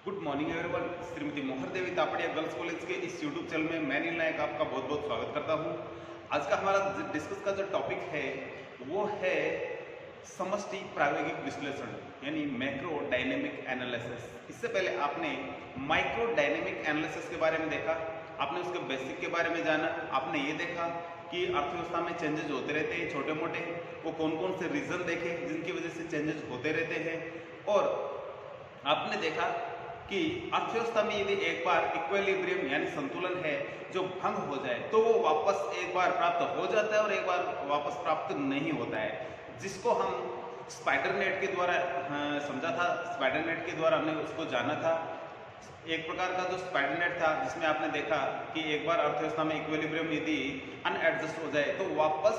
Good morning everyone. Shrimati मोहर देवी Tapadia girls college के इस यूट्यूब चैनल में मैं नील नायक आपका बहुत बहुत स्वागत करता हूं। आज का हमारा डिस्कस का जो टॉपिक है वो है समष्टि प्रायोगिक विश्लेषण यानी मैक्रो डायनेमिक एनालिसिस। इससे पहले आपने माइक्रो डायनेमिक एनालिसिस के बारे में देखा, आपने उसके बेसिक के बारे में जाना, आपने ये देखा कि अर्थव्यवस्था में चेंजेस होते रहते हैं छोटे मोटे, वो कौन कौन से रीजन देखे जिनकी वजह से चेंजेस होते रहते हैं, और आपने देखा कि अर्थव्यवस्था में यदि एक बार इक्विलिब्रियम यानी संतुलन है जो भंग हो जाए तो वो वापस एक बार प्राप्त हो जाता है और एक बार वापस प्राप्त नहीं होता है, जिसको हम स्पाइडर नेट के द्वारा समझा था। स्पाइडर नेट के द्वारा हमने उसको जाना था। एक प्रकार का जो स्पाइडर नेट था जिसमें आपने देखा कि एक बार अर्थव्यवस्था में इक्विलिब्रियम यदि अनएडजस्ट हो जाए तो वापस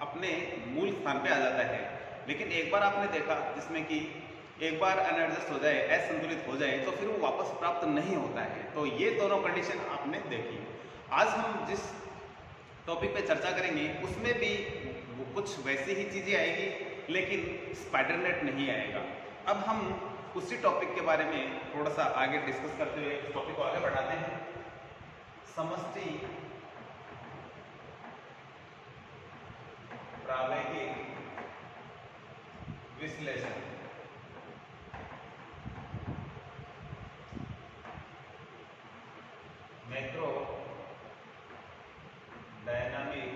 अपने मूल स्थान पे आ जाता है। लेकिन एक बार आपने देखा जिसमें कि एक बार अनएडजस्ट हो जाए, असंतुलित हो जाए तो फिर वो वापस प्राप्त नहीं होता है। तो ये दोनों कंडीशन आपने देखी। आज हम जिस टॉपिक पे चर्चा करेंगे उसमें भी कुछ वैसी ही चीजें आएगी लेकिन स्पाइडर नेट नहीं आएगा। अब हम उसी टॉपिक के बारे में थोड़ा सा आगे डिस्कस करते हुए इस टॉपिक को आगे बढ़ाते हैं। समष्टि प्रायोगिक विश्लेषण। Macro dynamic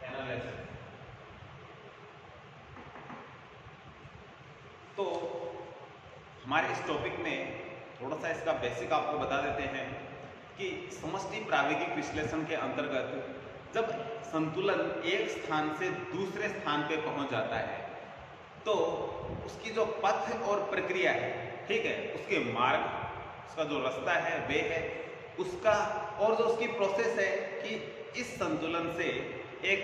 analysis. तो हमारे इस टॉपिक में थोड़ा सा इसका बेसिक आपको बता देते हैं कि समष्टि प्रायोगिक विश्लेषण के अंतर्गत जब संतुलन एक स्थान से दूसरे स्थान पे पहुंच जाता है तो उसकी जो पथ और प्रक्रिया है, ठीक है, उसके मार्ग, उसका जो रास्ता है वे है उसका, और जो उसकी प्रोसेस है कि इस संतुलन से एक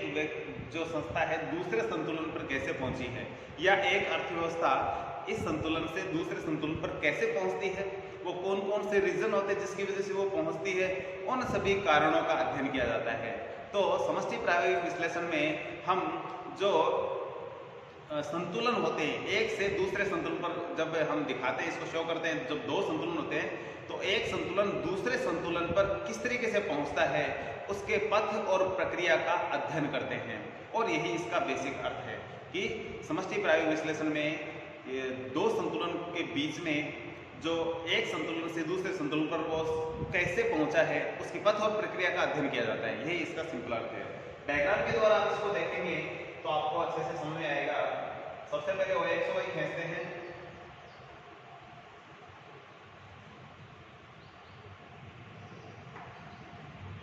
जो संस्था है दूसरे संतुलन पर कैसे पहुंची है, या एक अर्थव्यवस्था इस संतुलन से दूसरे संतुलन पर कैसे पहुंचती है, वो कौन कौन से रीजन होते हैं जिसकी वजह से वो पहुंचती है, उन सभी कारणों का अध्ययन किया जाता है। तो समष्टि प्रायोगिक विश्लेषण में हम जो संतुलन होते हैं एक से दूसरे संतुलन पर जब हम दिखाते हैं, इसको शो करते हैं, जब दो संतुलन होते हैं तो एक संतुलन दूसरे संतुलन पर किस तरीके से पहुंचता है उसके पथ और प्रक्रिया का अध्ययन करते हैं। और यही इसका बेसिक अर्थ है कि समष्टि प्रायोगिक विश्लेषण में दो संतुलन के बीच में जो एक संतुलन से दूसरे संतुलन पर वो कैसे पहुंचा है उसकी पथ और प्रक्रिया का अध्ययन किया जाता है। यही इसका सिंपल अर्थ है। डायग्राम के द्वारा आप इसको देखेंगे तो आपको अच्छे से समझ में आएगा। सबसे पहले OX और Y खींचते हैं,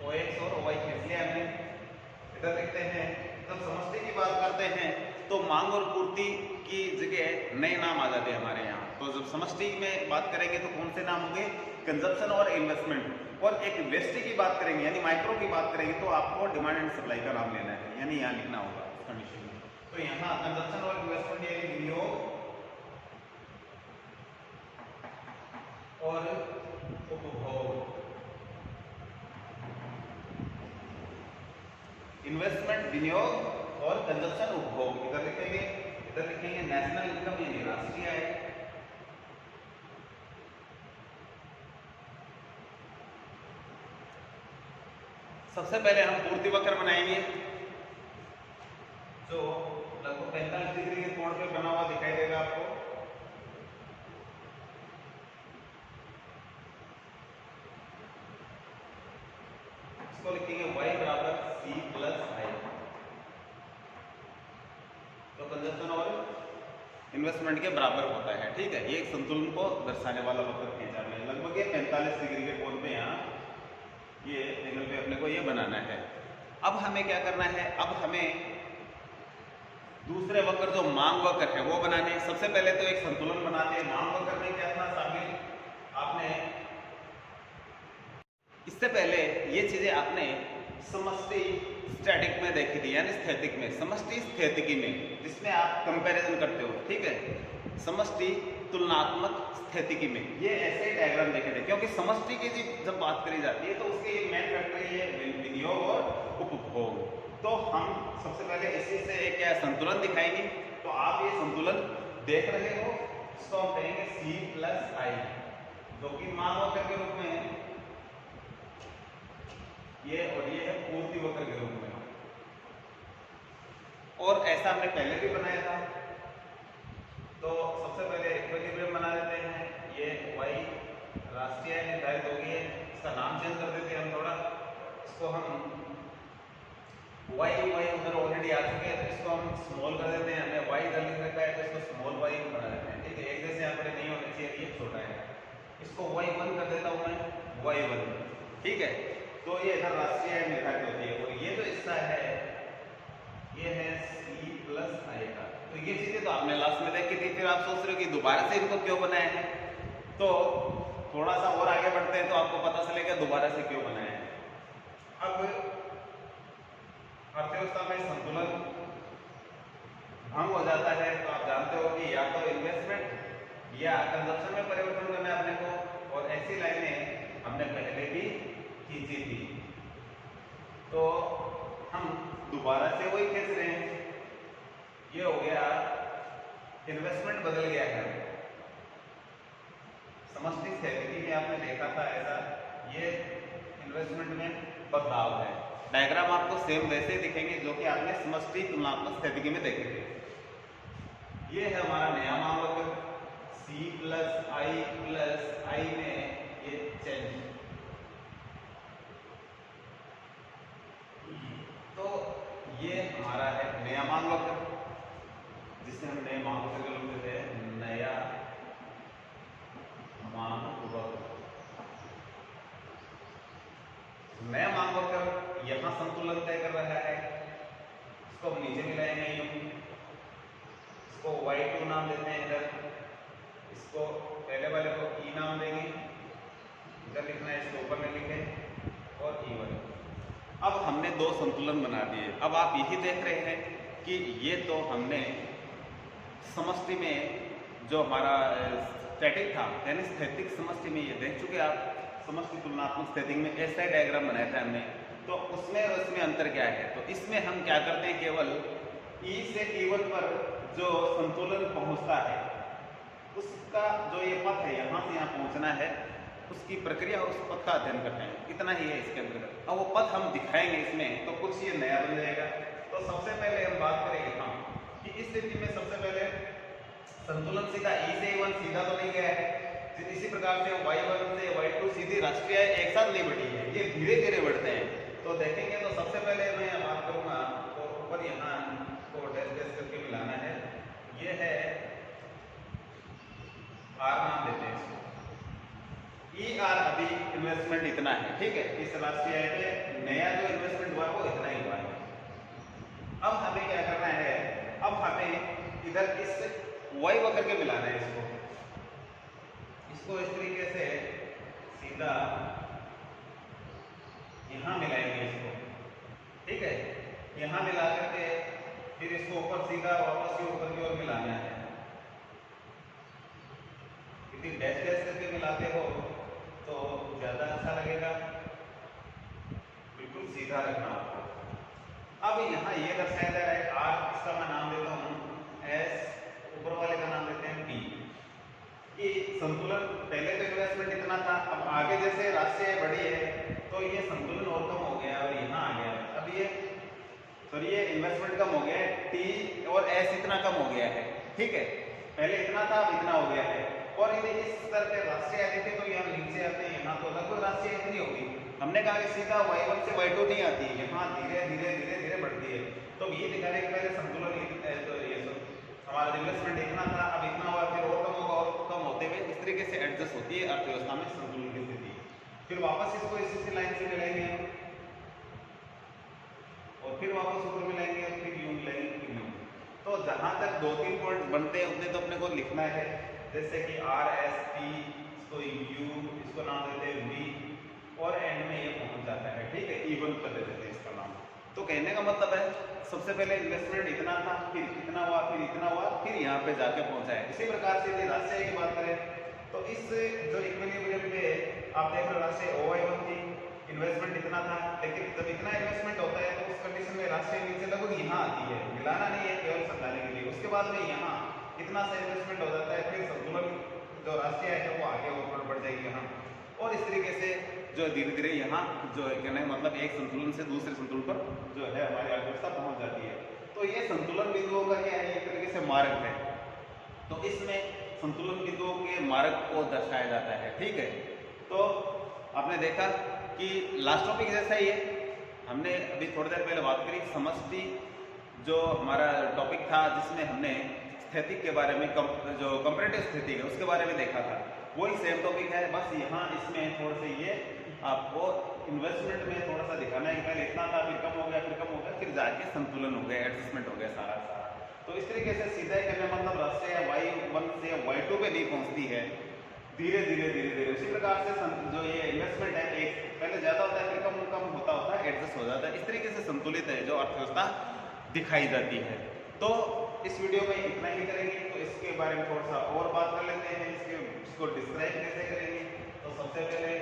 OX और Y खींच लिया हमने। इधर लिखते हैं, जब समष्टि की बात करते हैं तो मांग और पूर्ति की जगह नए नाम आ जाते हैं हमारे यहाँ। तो जब समष्टि में बात करेंगे तो कौन से नाम होंगे? कंजप्शन और इन्वेस्टमेंट। और एक व्यष्टि की बात करेंगे यानी माइक्रो की बात करेंगे तो आपको डिमांड एंड सप्लाई का नाम लेना है, यानी यहाँ लिखना होगा कंडीशन में। तो यहाँ कंजप्शन और इन्वेस्टमेंट यानी विनियोग और उपभोग। इन्वेस्टमेंट विनियोग और कंजप्शन उपभोग इधर लिखेंगे नेशनल इनकम यानी राष्ट्रीय आय। सबसे पहले हम पूर्ति वक्र बनाएंगे जो लगभग 45 डिग्री के कोण पे बना हुआ दिखाई देगा आपको। इसको लिखेंगे y बराबर c प्लस i। तो कंजप्शन और इन्वेस्टमेंट के बराबर होता है, ठीक है। ये एक संतुलन को दर्शाने वाला वक्र खींचा है। लगभग ये 45 डिग्री के कोण पे यहाँ ये एंगल पे अपने को ये बनाना है। अब हमें क्या करना है? अब हमें दूसरे वक्र जो मांग वक्र है वो बनाने हैं। सबसे पहले तो एक संतुलन बनाते हैं। मांग वक्र में क्या था शामिल? आपने इससे पहले ये चीजें आपने समष्टि स्टैटिक में देखी थी यानी स्थैतिक में, समष्टि स्थैतिकी में जिसमें आप कंपैरिजन करते हो, ठीक है। समष्टि तुलनात्मक स्थैतिकी में ये ऐसे डायग्राम देखे थे, क्योंकि समष्टि की जब बात करी जाती है तो उसके मेन फैक्टर ये विनियोग और उपभोग। तो हम सबसे पहले इसी से क्या संतुलन दिखाएंगे। तो आप ये देख रहे हो, इसको हम कहेंगे C प्लस आई, जो कि मान वक्र के रूप में है ये, और ये है पूर्ति वक्र के रूप में। और ऐसा हमने पहले भी बनाया था। तो सबसे पहले इक्विलिब्रियम बना देते हैं। ये y राष्ट्रीय निर्धारित होगी है, इसका नाम चेंज कर देते हैं हम थोड़ा, इसको हम y उधर ऑलरेडी आ चुके हैं, तो इसको हम स्मॉल कर देते हैं। हमने y इधर लिख रखा है तो इसको स्मॉल y बना देते हैं। ठीक है, एक जैसे यहाँ पर नहीं होने चाहिए, ये छोटा है, इसको y1 कर देता हूँ मैं, y1। ठीक है, तो ये इधर राष्ट्रीय निर्धारित होती है। और ये जो हिस्सा है ये है C प्लस आई का। तो ये चीजें तो आपने लास्ट में देखी थी, फिर आप सोच रहे हो कि दोबारा से इनको क्यों बनाया है। तो थोड़ा सा और आगे बढ़ते हैं तो आपको पता चलेगा दोबारा से क्यों बनाया है। अब अर्थव्यवस्था में संतुलन भंग हो जाता है तो आप जानते हो कि या तो इन्वेस्टमेंट या कंजप्शन में परिवर्तन करना है अपने को, और ऐसी लाइनें हमने पहले भी खींची थी। तो हम दोबारा से वही खींच रहे हैं। ये हो गया, इन्वेस्टमेंट बदल गया है। समष्टि स्थिति में आपने देखा था ऐसा, ये इन्वेस्टमेंट में बदलाव है। डायग्राम आपको सेम वैसे दिखेंगे जो कि आपने समष्टि तुलनात्मक स्थिति में देखे थे। ये है हमारा नया मानवक्र, C प्लस आई में ये चेंज। तो ये हमारा है नया मानवक्र, जिसे हम नए मानवक्र के रूप में देते हैं, नया मानवक्र। नया मानवक्र यहाँ संतुलन तय कर रहा है, इसको हम नीचे मिलाएंगे यूं, इसको y2 नाम देते हैं इधर, इसको पहले वाले को E नाम देंगे, इधर लिखना है, इसको ऊपर में लिखे, और E1। अब हमने दो संतुलन बना दिए। अब आप यही देख रहे हैं कि ये तो हमने समष्टि में जो हमारा स्टैटिक था, यानी स्थैतिक समष्टि में ये देख चुके आप। समष्टि तुलनात्मक स्थिति में ऐसा डायग्राम बनाया था हमने, तो उसमें और इसमें अंतर क्या है। तो इसमें हम क्या करते हैं, केवल E से E1 पर जो संतुलन पहुंचता है उसका जो ये पथ है यहाँ से यहाँ पहुंचना है, उसकी प्रक्रिया और उस पथ का अध्ययन करते हैं, इतना ही है इसके अंतर्गत। अब वो पथ हम दिखाएंगे इसमें, तो कुछ ये नया बन जाएगा। तो सबसे पहले हम बात करेंगे हाँ कि इस स्थिति में सबसे पहले संतुलन सीधा E से E1 सीधा तो नहीं गया है, इसी प्रकार से y1 से y2 सीधी राष्ट्रीय एक साथ नहीं बढ़ी है, ये धीरे धीरे बढ़ते हैं। तो देखेंगे तो सबसे पहले मैं बात करूंगा, तो ऊपर यहाँ को डैश डैश करके मिलाना है, ये है R नाम देते हैं इसको, ER अभी इन्वेस्टमेंट इतना है, ठीक है, इस राष्ट्रीय पे नया जो इन्वेस्टमेंट हुआ वो इतना ही हुआ है। अब हमें क्या करना है, अब हमें इधर इस y वक्र के मिलाना है, इसको इस तरीके से सीधा यहाँ मिलाएंगे इसको, ठीक है, यहाँ मिला करके फिर इसको ऊपर सीधा वापस के ऊपर की ओर मिलाना है। यदि डैश डैश करके मिलाते हो तो ज्यादा अच्छा लगेगा, बिल्कुल सीधा रखना आपको। अब यहाँ ये दर्शाया जा रहा है R, इसका मैं नाम देता हूँ S, ऊपर वाले का नाम देते हैं P। कि संतुलन पहले तो इन्वेस्टमेंट इतना था, अब आगे जैसे राष्ट्रीय बढ़ी है तो ये संतुलन और कम हो गया और यहाँ आ गया। अब ये इन्वेस्टमेंट कम हो गया है, T और S इतना कम हो गया है, ठीक है, पहले इतना था अब इतना हो गया है। और यदि इस स्तर पे राष्ट्रीय आती थी तो यहाँ नीचे आते हैं, यहाँ तो लगभग राष्ट्रीय इतनी होगी। हमने कहा कि सीधा y1 से y2 नहीं आती, यहाँ धीरे धीरे धीरे धीरे बढ़ती है। तो ये दिखाने के पहले संतुलन तो ये हमारा इन्वेस्टमेंट इतना था अब इतना हुआ, फिर और कम होगा, और कम होते हुए इस तरीके से एडजस्ट होती है अर्थव्यवस्था में संतुलन की स्थिति। फिर वापस इसको इसी लाइन से मिलाएंगे और फिर वापस ऊपर मिलाएंगे, फिर यूं मिलाएंगे, फिर यूं। तो जहां तक 2-3 पॉइंट बनते हैं उतने तो अपने को लिखना है, जैसे कि R S T, इसको U, इसको नाम देते हैं V, और एंड में ये पहुंच जाता है, ठीक है, E1 कर देते हैं इसका नाम। तो कहने का मतलब है सबसे पहले इन्वेस्टमेंट इतना था, फिर इतना हुआ, फिर इतना हुआ, फिर यहाँ पे जाके पहुंचा है। इसी प्रकार से यदि राष्ट्रीय की बात करें तो इस जो इक्विलिब्रियम पे आप देख रहे हो राष्ट्रीय OY1 थी, इन्वेस्टमेंट इतना था, लेकिन जब इतना इन्वेस्टमेंट होता है तो उस कंडीशन में राष्ट्रीय नीचे लगभग यहाँ आती है, मिलाना नहीं है, केवल समझाने के लिए। उसके बाद में यहाँ इतना सा इन्वेस्टमेंट हो जाता है, फिर संतुलन जो राष्ट्रीय आय है वो आगे ऊपर बढ़ जाएगी यहाँ। और इस तरीके से जो धीरे धीरे यहाँ जो है कहने का मतलब एक संतुलन से दूसरे संतुलन पर जो है हमारी अर्थव्यवस्था पहुंच जाती है। तो ये संतुलन बिंदुओं का क्या है, एक तरीके से मार्ग है। तो इसमें संतुलन बिंदुओं के मार्ग को दर्शाया जाता है, ठीक है। तो आपने देखा कि लास्ट टॉपिक जैसा ही है, हमने अभी थोड़ी देर पहले बात करी समष्टि जो हमारा टॉपिक था, जिसमें हमने स्थैतिक के बारे में जो कंपैरेटिव स्थिति है उसके बारे में देखा था, वही सेम टॉपिक है। बस यहाँ इसमें थोड़ा सा ये आपको इन्वेस्टमेंट में थोड़ा सा दिखाना है कि पहले इतना था, फिर कम हो गया, फिर कम हो गया, फिर जाके संतुलन हो गया, एडजस्टमेंट हो गया सारा सारा। तो इस तरीके से सीधा ही करने मतलब रास्ते Y1 से Y2 पे नहीं पहुंचती है, धीरे धीरे उसी प्रकार से जो ये इन्वेस्टमेंट है एक पहले ज्यादा होता है, फिर कम कम होता है, एडजस्ट हो जाता है। इस तरीके से संतुलित है जो अर्थव्यवस्था दिखाई जाती है। तो इस वीडियो में इतना ही करेंगे। तो इसके बारे में थोड़ा सा और बात कर लेते हैं, इसको डिस्क्राइब कैसे करेंगे। तो सबसे पहले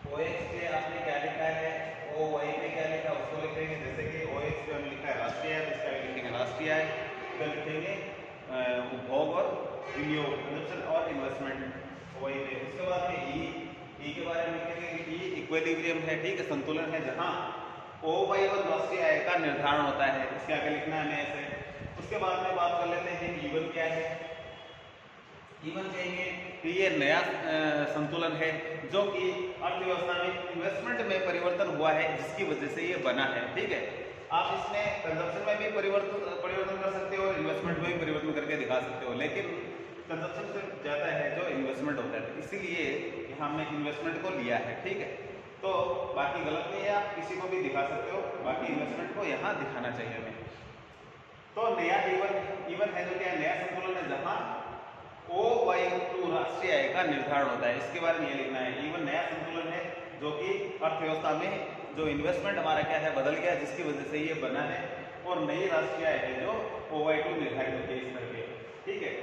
OX पे आपने क्या लिखा है, OY पे क्या लिखा है उसको लिखेंगे। जैसे कि OX पे हमने लिखा है राष्ट्रीय आय, इसका लिखेंगे राष्ट्रीय आय, फिर लिखेंगे उपभोग और विनियोग, कंजप्शन और इन्वेस्टमेंट OY पे। उसके बाद में E के बारे में लिखेंगे कि E इक्विलिब्रियम है, ठीक है, संतुलन है, जहाँ OY1 राष्ट्रीय आय का निर्धारण होता है। इसके आगे लिखना है हमें ऐसे। उसके बाद में बात कर लेते हैं E1 क्या है। E1 कहेंगे कि ये नया संतुलन है जो कि अर्थव्यवस्था में इन्वेस्टमेंट में परिवर्तन हुआ है, जिसकी वजह से ये बना है, ठीक है। आप इसमें कंजप्शन में भी परिवर्तन कर सकते हो और इन्वेस्टमेंट में भी परिवर्तन करके दिखा सकते हो, लेकिन कंजप्शन से ज़्यादा है जो इन्वेस्टमेंट होता है, इसीलिए यहाँ हमने इन्वेस्टमेंट को लिया है, ठीक है। तो बाकी गलत नहीं है, आप किसी को भी दिखा सकते हो, बाकी इन्वेस्टमेंट को यहाँ दिखाना चाहिए हमें। तो नया E1 है जो क्या नया संतुलन है, जहाँ OY2 राष्ट्रीय आय का निर्धारण होता है। इसके बारे में ये लिखना है, E1 नया संतुलन है जो कि अर्थव्यवस्था में जो इन्वेस्टमेंट हमारा क्या है बदल गया, जिसकी वजह से ये बना है, और नई राष्ट्रीय आय है जो OY2 निर्धारित होती है इस करके, ठीक है।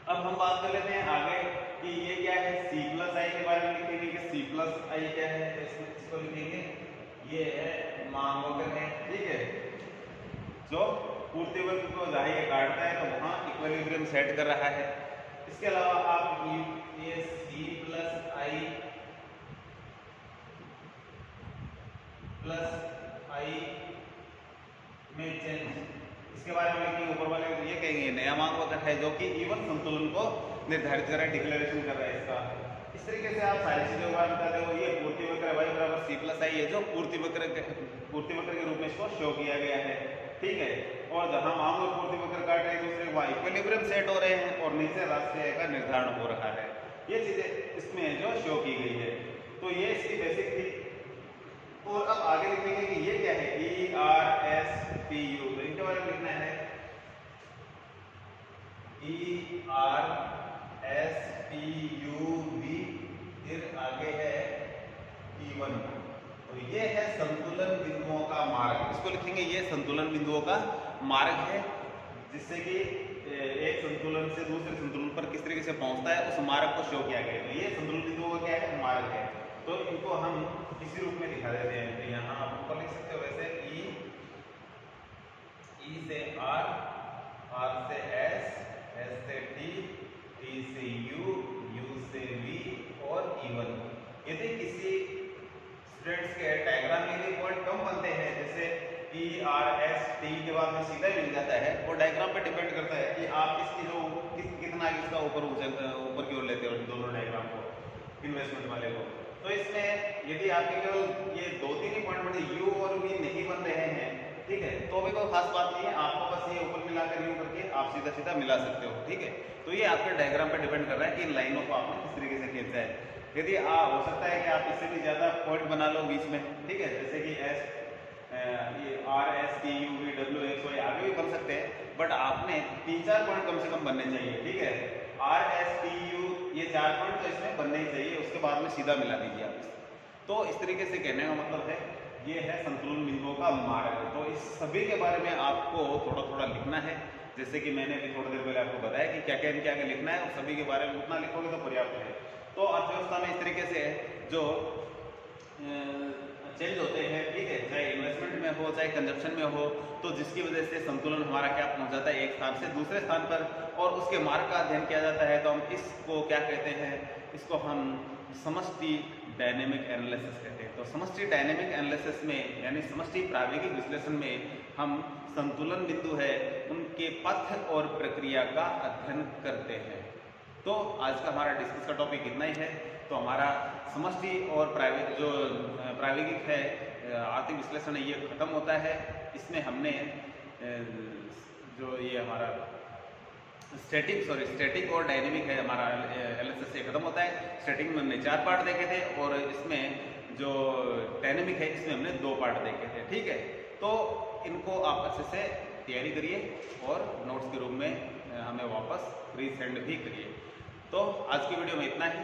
अब हम बात कर लेते हैं आगे कि ये क्या है, C+I के बारे में लिखेंगे कि C+I क्या है। इसको लिखेंगे ये है मांग वक्र है, ठीक है, जो पूर्ति वक्र को जहाँ ये काटता है तो वहाँ इक्विलिब्रियम सेट कर रहा है। इसके अलावा आप ये C+I में चेंज, इसके बारे में लिखेंगे ऊपर वाले ये कहेंगे नया मांग वक्र है जो कि E1 संतुलन को निर्धारित कर रहा है, डिक्लेरेशन कर रहा है इसका। इस तरीके से आप सारी चीजें बताते हो। ये पूर्ति वक्र Y बराबर C+I है जो पूर्ति वक्र के रूप में इसको शो किया गया है, ठीक है। और जहां मांग और पूर्ति वक्र काट रहे हैं दूसरे वहाँ इक्विलिब्रियम सेट हो रहे हैं और नीचे राष्ट्रीय आय का निर्धारण हो रहा है। ये चीजें इसमें जो शो की गई है, तो ये इसकी बेसिक थी। और अब आगे लिखेंगे कि ये क्या है, ERSPU, तो इनके बारे में लिखना है ERSPUV, फिर आगे है E1। तो ये है संतुलन बिंदुओं का मार्ग, इसको लिखेंगे ये संतुलन बिंदुओं का मार्ग है, जिससे कि एक संतुलन से दूसरे संतुलन पर किस तरीके से पहुंचता है उस मार्ग को शो किया गया। तो ये संतुलन बिंदुओं का क्या है, मार्ग है। तो इनको हम इसी रूप में दिखा देते हैं। तो यहाँ आप ऊपर लिख सकते हो वैसे E से R, R से S, S से T, T से U, U से V और E1। यदि किसी स्टूडेंट्स के डायग्राम में यदि पॉइंट कम बनते हैं, जैसे E, R, S, T के बाद में सीधा मिल जाता है, वो डायग्राम पे डिपेंड करता है कि आप इसकी जो कितना इसका ऊपर की ओर लेते हो दोनों डायग्राम को, इन्वेस्टमेंट वाले को। तो इसमें यदि आपके केवल ये 2-3 ही पॉइंट बने, U और V नहीं बन रहे हैं, ठीक है, तो भी कोई खास बात नहीं है, आपको बस ये ऊपर मिलाकर यूं करके आप सीधा सीधा मिला सकते हो, ठीक है। तो ये आपके डायग्राम पे डिपेंड कर रहा है कि इन लाइनों को आपने किस तरीके से खींचा है। यदि हो सकता है कि आप इससे भी ज्यादा पॉइंट बना लो बीच में, ठीक है, जैसे कि ये R, S, T, U, V, W, X, Y आगे भी बन सकते हैं, बट आपने 3-4 पॉइंट कम से कम बनने चाहिए, ठीक है। R, S, T, U ये 4 पॉइंट तो इसमें बनने ही चाहिए, उसके बाद में सीधा मिला दीजिए आप। तो इस तरीके से कहने का मतलब है ये है संतुलन बिंदुओं का मार्ग। तो इस सभी के बारे में आपको थोड़ा थोड़ा लिखना है, जैसे कि मैंने अभी थोड़ी देर पहले आपको बताया कि क्या क्या इनके आगे लिखना है, और सभी के बारे में उतना लिखोगे तो पर्याप्त है। तो अर्थव्यवस्था में इस तरीके से जो चेंज होते हैं, ठीक है, चाहे इन्वेस्टमेंट में हो चाहे कंजप्शन में हो, तो जिसकी वजह से संतुलन हमारा क्या पहुंच जाता है एक स्थान से दूसरे स्थान पर, और उसके मार्ग का अध्ययन किया जाता है। तो हम इसको क्या कहते हैं, इसको हम समष्टि डायनेमिक एनालिसिस कहते हैं। तो समष्टि डायनेमिक एनालिसिस में यानी समष्टि प्रायोगिक विश्लेषण में हम संतुलन बिंदु है उनके पथ और प्रक्रिया का अध्ययन करते हैं। तो आज का हमारा डिस्कस का टॉपिक इतना ही है। तो हमारा समष्टि और प्रायोगिक है आर्थिक विश्लेषण ये खत्म होता है। इसमें हमने जो ये हमारा स्टैटिक और डायनेमिक है हमारा एनालिसिस से खत्म होता है। स्टैटिक में हमने 4 पार्ट देखे थे और इसमें जो डायनेमिक है इसमें हमने 2 पार्ट देखे थे, ठीक है। तो इनको आप अच्छे से तैयारी करिए और नोट्स के रूप में हमें वापस रीसेंड भी करिए। तो आज की वीडियो में इतना ही,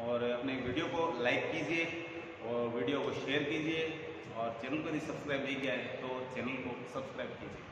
और अपने वीडियो को लाइक कीजिए और वीडियो को शेयर कीजिए, और चैनल को यदि सब्सक्राइब नहीं किया है तो चैनल को सब्सक्राइब कीजिए।